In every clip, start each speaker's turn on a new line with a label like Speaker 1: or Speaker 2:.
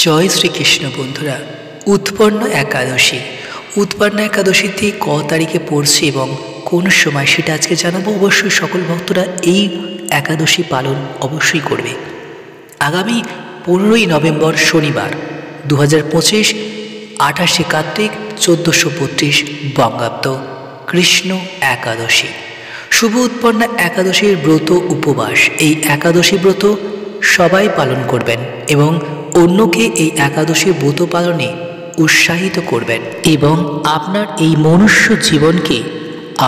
Speaker 1: জয় শ্রীকৃষ্ণ বন্ধুরা। উৎপন্ন একাদশী, উৎপন্ন একাদশীতে ক তারিখে পড়ছে এবং কোন সময় সেটা আজকে জানাবো। অবশ্যই সকল ভক্তরা এই একাদশী পালন অবশ্যই করবে। আগামী 15ই নভেম্বর শনিবার 2025, 28শে কার্তিক 1432 বঙ্গাব্দ, কৃষ্ণ একাদশী, শুভ উৎপন্ন একাদশীর ব্রত উপবাস। এই একাদশী ব্রত সবাই পালন করবেন এবং অন্যকে এই একাদশী ব্রত পালনে উৎসাহিত করবেন এবং আপনার এই মনুষ্য জীবনকে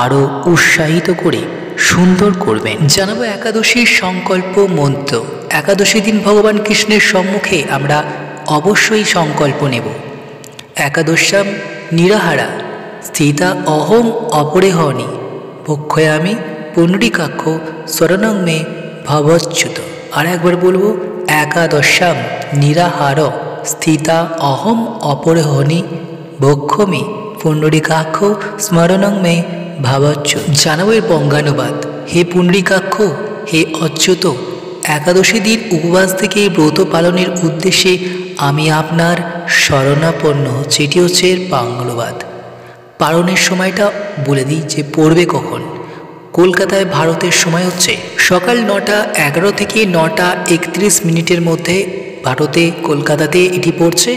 Speaker 1: আরও উৎসাহিত করে সুন্দর করবেন। জানাবো একাদশীর সংকল্প মন্ত্র। একাদশী দিন ভগবান কৃষ্ণের সম্মুখে আমরা অবশ্যই সংকল্প নেব। একাদশ্যাম নিরাহারা স্থিতা অহং অপরেহনি ভক্ষয়ামি পুণ্ডরীকাক্ষ শরণং মে ভবচ্যুত। আর একবার বলবো, একাদশ্যাম নিরাহার স্থিতা অহম অপরেহনি ভক্ষমি পুণ্ডরীকাক্ষ স্মরণং মে ভাবচ্যুত। জানাবো এর বঙ্গানুবাদ। হে পুণ্ডরীকাক্ষ, হে অচ্যুত, একাদশী দিন উপবাস থেকে এই ব্রত পালনের উদ্দেশ্যে আমি আপনার শরণাপন্ন হচ্ছি। এটি হচ্ছে এর বাংলানুবাদ। পালনের সময়টা বলে দিই যে পড়বে কখন। কলকাতায় ভারতের সময় হচ্ছে সকাল 9:11 থেকে 9:31 মধ্যে ভারতে, কলকাতাতে এটি পড়ছে।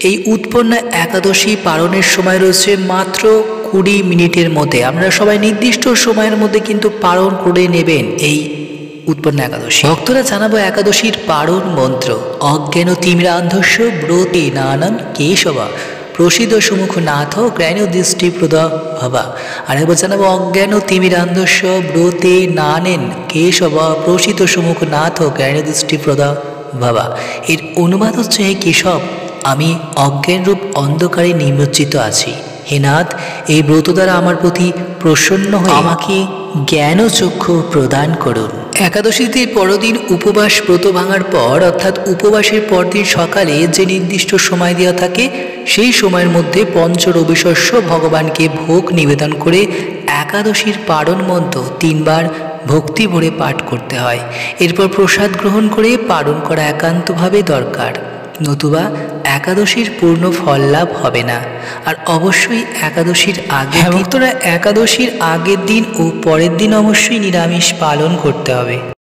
Speaker 1: এই উৎপন্ন একাদশী পালনের সময় রয়েছে মাত্র 20 মিনিটের মধ্যে। আমরা সবাই নির্দিষ্ট সময়ের মধ্যে কিন্তু পালন করে নেবেন এই উৎপন্ন একাদশী। ভক্তরা জানাবো একাদশীর পালন মন্ত্র। অজ্ঞান তিমিরান্ধস্য ব্রতে নানান কেশবা প্রসিদ্ধ সুমুখ নাথ জ্ঞান দৃষ্টি প্রদ ভবা। আরেকবার জানাবো, অজ্ঞান তিমিরান্ধস্য ব্রতে নানেন কেশবা প্রসিদ্ধ সুমুখ নাথ জ্ঞান দৃষ্টি প্রদ ভবা। এর অনুবাদ হচ্ছে, হে কেশব, আমি অজ্ঞানরূপ অন্ধকারে নিমজ্জিত আছি। হে নাথ, এই ব্রত দ্বারা আমার প্রতি প্রসন্ন হয়ে আমাকে জ্ঞান চক্ষু প্রদান করুন। একাদশীতে পরদিন উপবাস ব্রত ভাঙার পর, অর্থাৎ উপবাসের পরদিন সকালে যে নির্দিষ্ট সময় দেওয়া থাকে, সেই সময়ের মধ্যে পঞ্চ রবিশস্য ভগবানকে ভোগ নিবেদন করে একাদশীর পালন মন্ত্র 3 বার ভক্তি ভরে পাঠ করতে হয়। এরপর প্রসাদ গ্রহণ করে পালন করা একান্তভাবে দরকার, নতুবা একাদশীর পূর্ণ ফল লাভ হবে না। আর অবশ্যই একাদশীর আগে, ভক্তরা একাদশীর আগের দিন ও পরের দিন অবশ্যই নিরামিষ পালন করতে হবে।